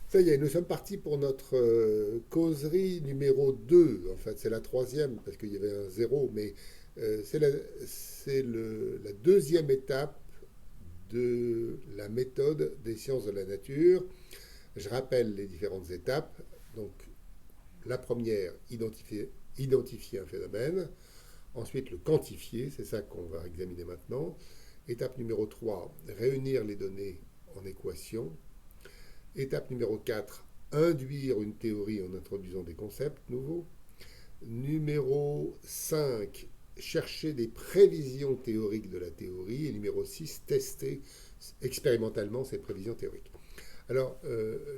Ça y est, nous sommes partis pour notre causerie numéro 2. En fait, c'est la troisième, parce qu'il y avait un zéro, mais c'est la deuxième étape de la méthode des sciences de la nature. Je rappelle les différentes étapes. Donc, la première, identifier un phénomène. Ensuite, le quantifier, c'est ça qu'on va examiner maintenant. Étape numéro 3, réunir les données en équation. Étape numéro 4, induire une théorie en introduisant des concepts nouveaux. Numéro 5, chercher des prévisions théoriques de la théorie. Et numéro 6, tester expérimentalement ces prévisions théoriques. Alors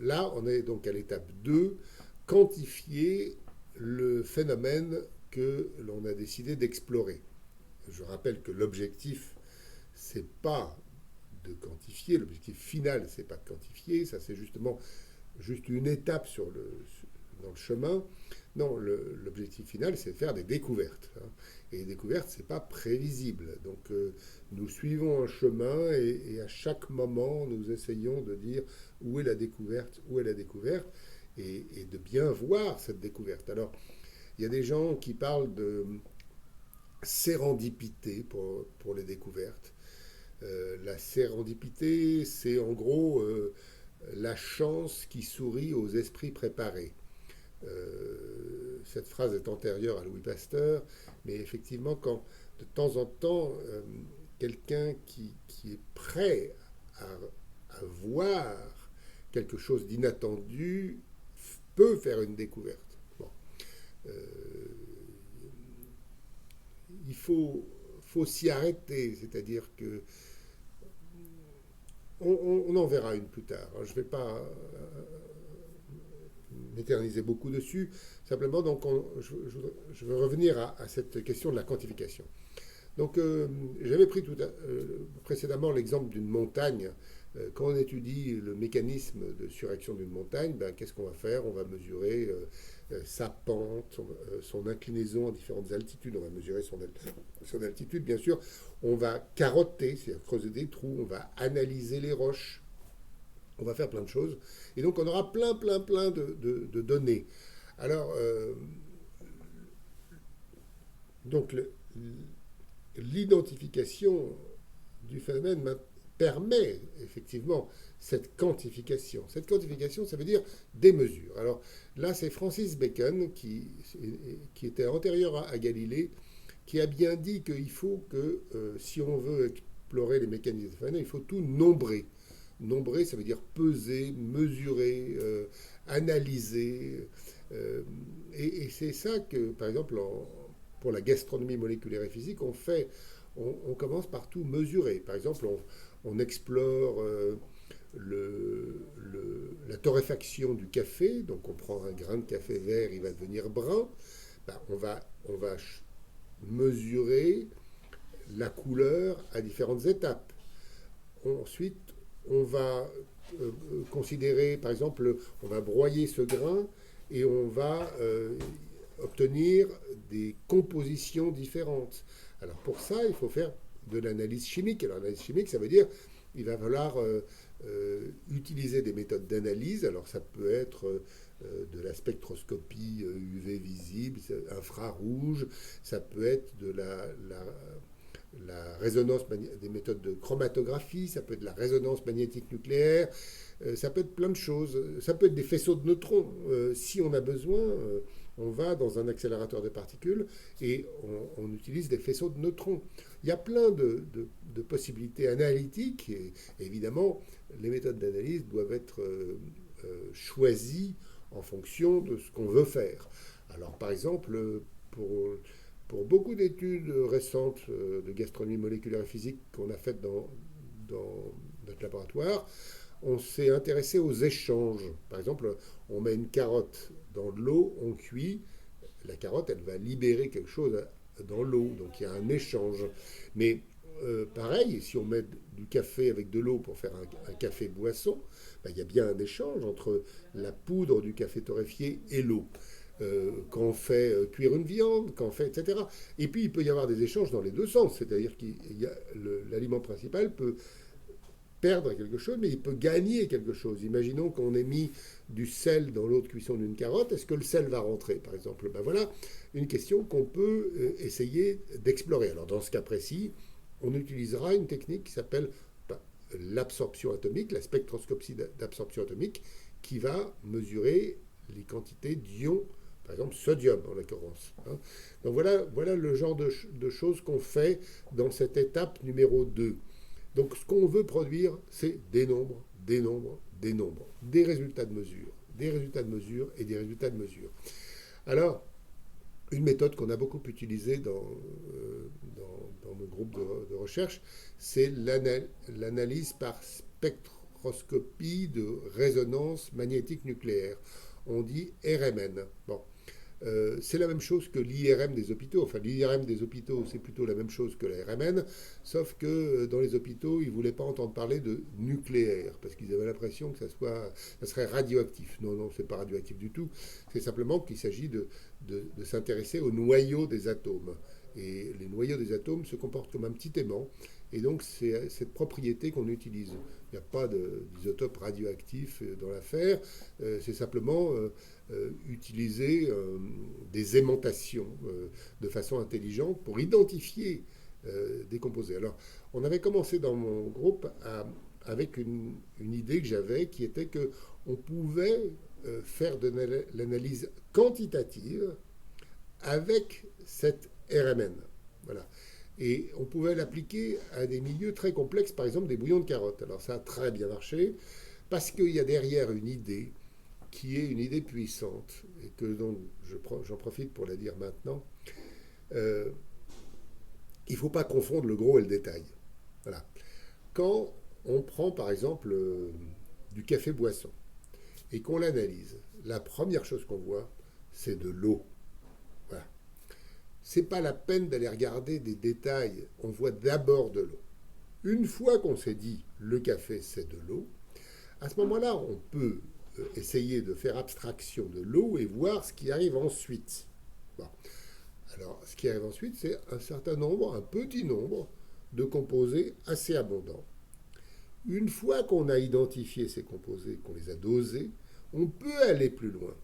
là, on est donc à l'étape 2, quantifier le phénomène que l'on a décidé d'explorer. Je rappelle que l'objectif, c'est pas de quantifier, l'objectif final, c'est pas de quantifier, ça c'est justement juste une étape dans le chemin. Non, l'objectif final, c'est de faire des découvertes. Hein. Et les découvertes, c'est pas prévisible. Donc, nous suivons un chemin et à chaque moment, nous essayons de dire où est la découverte, où est la découverte, et de bien voir cette découverte. Alors, il y a des gens qui parlent de sérendipité pour les découvertes. La sérendipité, c'est en gros la chance qui sourit aux esprits préparés. Cette phrase est antérieure à Louis Pasteur, mais effectivement, quand de temps en temps, quelqu'un qui est prêt à, à voir quelque chose d'inattendu peut faire une découverte. Bon. Euh, il faut s'y arrêter, c'est-à-dire que on en verra une plus tard. Je ne vais pas m'éterniser beaucoup dessus. Simplement, donc, je veux revenir à cette question de la quantification. Donc, j'avais pris précédemment l'exemple d'une montagne. Quand on étudie le mécanisme de surréaction d'une montagne, ben, qu'est-ce qu'on va faire? On va mesurer sa pente, son inclinaison à différentes altitudes. On va mesurer son altitude, bien sûr. On va carotter, c'est-à-dire creuser des trous. On va analyser les roches. On va faire plein de choses. Et donc, on aura plein de données. Alors, donc, l'identification du phénomène permet effectivement cette quantification. Cette quantification, ça veut dire des mesures. Alors là, c'est Francis Bacon, qui était antérieur à Galilée, qui a bien dit qu'il faut que, si on veut explorer les mécanismes des phénomènes, il faut tout nombrer. Nombrer, ça veut dire peser, mesurer, analyser. Et c'est ça que, par exemple, pour la gastronomie moléculaire et physique, on commence par tout mesurer. Par exemple, on explore la torréfaction du café. Donc, on prend un grain de café vert, il va devenir brun. Ben, on va mesurer la couleur à différentes étapes. Ensuite, on va considérer, par exemple, on va broyer ce grain et on va obtenir des compositions différentes. Alors pour ça, il faut faire de l'analyse chimique. Alors l'analyse chimique, ça veut dire il va falloir utiliser des méthodes d'analyse. Alors ça peut être de la spectroscopie UV visible, infrarouge, ça peut être de la résonance, des méthodes de chromatographie, ça peut être de la résonance magnétique nucléaire, ça peut être plein de choses. Ça peut être des faisceaux de neutrons. Si on a besoin, on va dans un accélérateur de particules et on utilise des faisceaux de neutrons. Il y a plein de possibilités analytiques et évidemment, les méthodes d'analyse doivent être choisies en fonction de ce qu'on veut faire. Alors par exemple, pour beaucoup d'études récentes de gastronomie moléculaire et physique qu'on a faites dans notre laboratoire, on s'est intéressé aux échanges. Par exemple, on met une carotte dans de l'eau, on cuit, la carotte, elle va libérer quelque chose dans l'eau, donc il y a un échange. Mais pareil, si on met du café avec de l'eau pour faire un café boisson, ben, il y a bien un échange entre la poudre du café torréfié et l'eau. Quand on fait cuire une viande, quand on fait, etc. Et puis il peut y avoir des échanges dans les deux sens, c'est-à-dire que l'aliment principal peut perdre quelque chose, mais il peut gagner quelque chose. Imaginons qu'on ait mis du sel dans l'eau de cuisson d'une carotte, est-ce que le sel va rentrer, par exemple? Ben voilà une question qu'on peut essayer d'explorer. Alors dans ce cas précis, on utilisera une technique qui s'appelle l'absorption atomique, la spectroscopie d'absorption atomique, qui va mesurer les quantités d'ions, par exemple sodium en l'occurrence. Hein. Donc voilà le genre de choses qu'on fait dans cette étape numéro 2. Donc ce qu'on veut produire, c'est des nombres, des nombres, des nombres, des résultats de mesure, des résultats de mesure et des résultats de mesure. Alors, une méthode qu'on a beaucoup utilisée dans nos groupes de recherche, c'est l'analyse par spectroscopie de résonance magnétique nucléaire. On dit RMN. Bon. C'est la même chose que l'IRM des hôpitaux. Enfin, l'IRM des hôpitaux, c'est plutôt la même chose que la RMN, sauf que dans les hôpitaux, ils ne voulaient pas entendre parler de nucléaire, parce qu'ils avaient l'impression que ça serait radioactif. Non, non, c'est pas radioactif du tout. C'est simplement qu'il s'agit de s'intéresser au noyau des atomes. Et les noyaux des atomes se comportent comme un petit aimant, et donc c'est cette propriété qu'on utilise. Il n'y a pas d'isotope radioactif dans l'affaire, c'est simplement utiliser des aimantations de façon intelligente pour identifier des composés. Alors, on avait commencé dans mon groupe avec une idée que j'avais qui était qu'on pouvait faire de l'analyse quantitative avec cette RMN. Voilà. Et on pouvait l'appliquer à des milieux très complexes, par exemple des bouillons de carottes. Alors ça a très bien marché, parce qu'il y a derrière une idée qui est une idée puissante, et que donc j'en profite pour la dire maintenant. Il ne faut pas confondre le gros et le détail. Voilà. Quand on prend par exemple du café boisson et qu'on l'analyse, la première chose qu'on voit, c'est de l'eau. Voilà. C'est pas la peine d'aller regarder des détails, on voit d'abord de l'eau. Une fois qu'on s'est dit le café c'est de l'eau, à ce moment-là on peut essayer de faire abstraction de l'eau et voir ce qui arrive ensuite. Bon. Alors ce qui arrive ensuite c'est un certain nombre, un petit nombre de composés assez abondants. Une fois qu'on a identifié ces composés, qu'on les a dosés, on peut aller plus loin.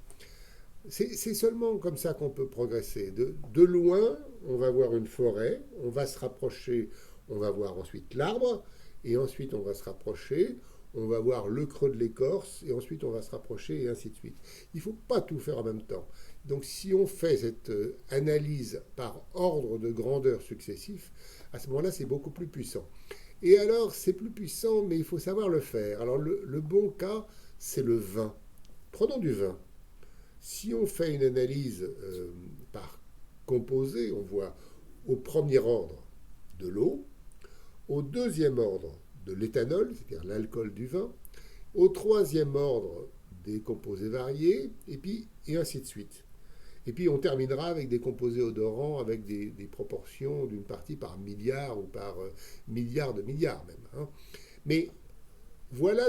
C'est seulement comme ça qu'on peut progresser. De loin, on va voir une forêt, on va se rapprocher, on va voir ensuite l'arbre, et ensuite on va se rapprocher, on va voir le creux de l'écorce, et ensuite on va se rapprocher, et ainsi de suite. Il ne faut pas tout faire en même temps. Donc si on fait cette analyse par ordre de grandeur successif, à ce moment-là, c'est beaucoup plus puissant. Et alors, c'est plus puissant, mais il faut savoir le faire. Alors le bon cas, c'est le vin. Prenons du vin. Si on fait une analyse par composé, on voit au premier ordre de l'eau, au deuxième ordre de l'éthanol, c'est-à-dire l'alcool du vin, au troisième ordre des composés variés, et ainsi de suite. Et puis on terminera avec des composés odorants avec des proportions d'une partie par milliard ou par milliard de milliards même. Hein. Mais voilà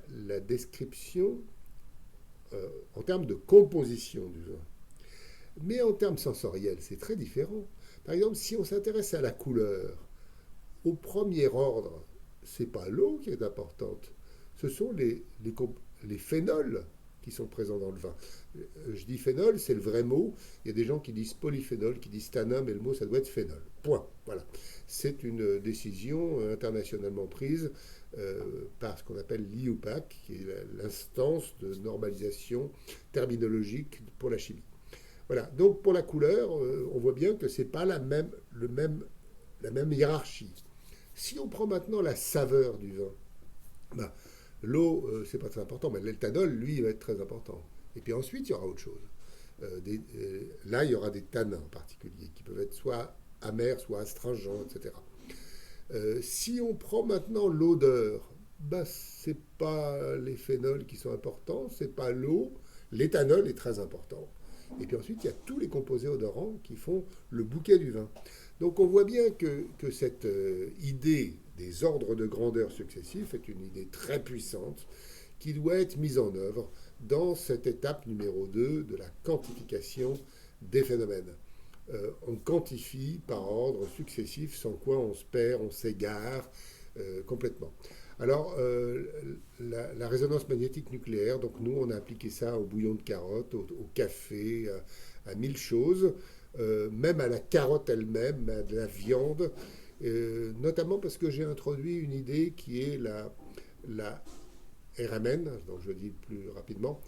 la description en termes de composition du vin. Mais en termes sensoriels, c'est très différent. Par exemple, si on s'intéresse à la couleur, au premier ordre, c'est pas l'eau qui est importante, ce sont les phénols qui sont présents dans le vin. Je dis phénol, c'est le vrai mot. Il y a des gens qui disent polyphénol, qui disent tanin, mais le mot, ça doit être phénol. Point. Voilà. C'est une décision internationalement prise par ce qu'on appelle l'IUPAC, qui est l'instance de normalisation terminologique pour la chimie. Voilà. Donc, pour la couleur, on voit bien que ce n'est pas la même hiérarchie. Si on prend maintenant la saveur du vin, ben, l'eau, c'est pas très important, mais l'éthanol, lui, il va être très important. Et puis ensuite, il y aura autre chose. Là, il y aura des tanins en particulier, qui peuvent être soit amers, soit astringents, etc. Si on prend maintenant l'odeur, ben, c'est pas les phénols qui sont importants, c'est pas l'eau. L'éthanol est très important. Et puis ensuite, il y a tous les composés odorants qui font le bouquet du vin. Donc on voit bien que cette idée des ordres de grandeur successifs est une idée très puissante qui doit être mise en œuvre dans cette étape numéro 2 de la quantification des phénomènes. On quantifie par ordre successif, sans quoi on se perd, on s'égare, complètement. Alors, la résonance magnétique nucléaire, donc nous, on a appliqué ça au bouillon de carotte, au café, à mille choses, même à la carotte elle-même, à de la viande, notamment parce que j'ai introduit une idée qui est la RMN, donc je le dis plus rapidement,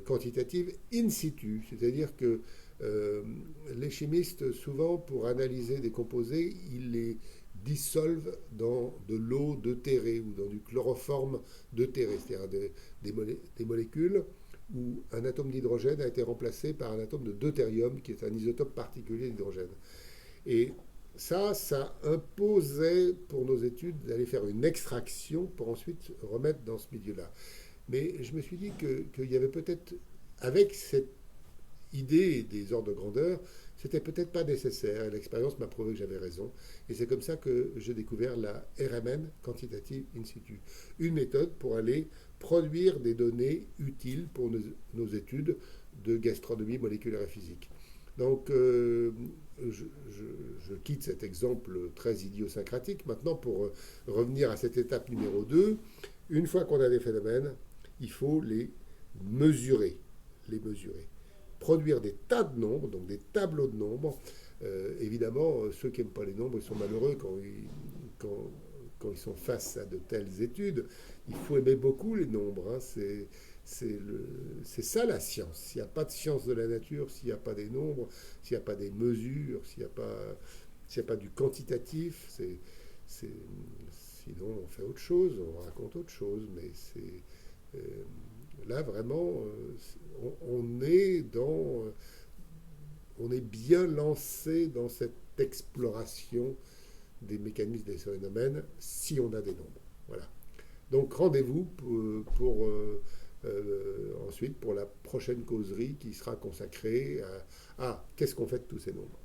quantitative in situ, c'est-à-dire que les chimistes, souvent, pour analyser des composés, ils les dissolvent dans de l'eau deutérée ou dans du chloroforme deutéré, c'est-à-dire des molécules où un atome d'hydrogène a été remplacé par un atome de deutérium, qui est un isotope particulier d'hydrogène. Et ça imposait pour nos études d'aller faire une extraction pour ensuite remettre dans ce milieu-là. Mais je me suis dit qu'il y avait peut-être, avec cette idée des ordres de grandeur, c'était peut-être pas nécessaire. Et l'expérience m'a prouvé que j'avais raison. Et c'est comme ça que j'ai découvert la RMN, Quantitative In Situ. Une méthode pour aller produire des données utiles pour nos études de gastronomie moléculaire et physique. Donc, je quitte cet exemple très idiosyncratique maintenant pour revenir à cette étape numéro 2. Une fois qu'on a des phénomènes, il faut les mesurer. Les mesurer. Produire des tas de nombres, donc des tableaux de nombres. Évidemment, ceux qui n'aiment pas les nombres, ils sont malheureux quand ils sont face à de telles études. Il faut aimer beaucoup les nombres. Hein. C'est ça la science. S'il n'y a pas de science de la nature, s'il n'y a pas des nombres, s'il n'y a pas des mesures, s'il n'y a pas du quantitatif, sinon on fait autre chose, on raconte autre chose. Mais là vraiment, on est bien lancé dans cette exploration des mécanismes des phénomènes si on a des nombres. Voilà. Donc rendez-vous ensuite pour la prochaine causerie qui sera consacrée à qu'est-ce qu'on fait de tous ces nombres.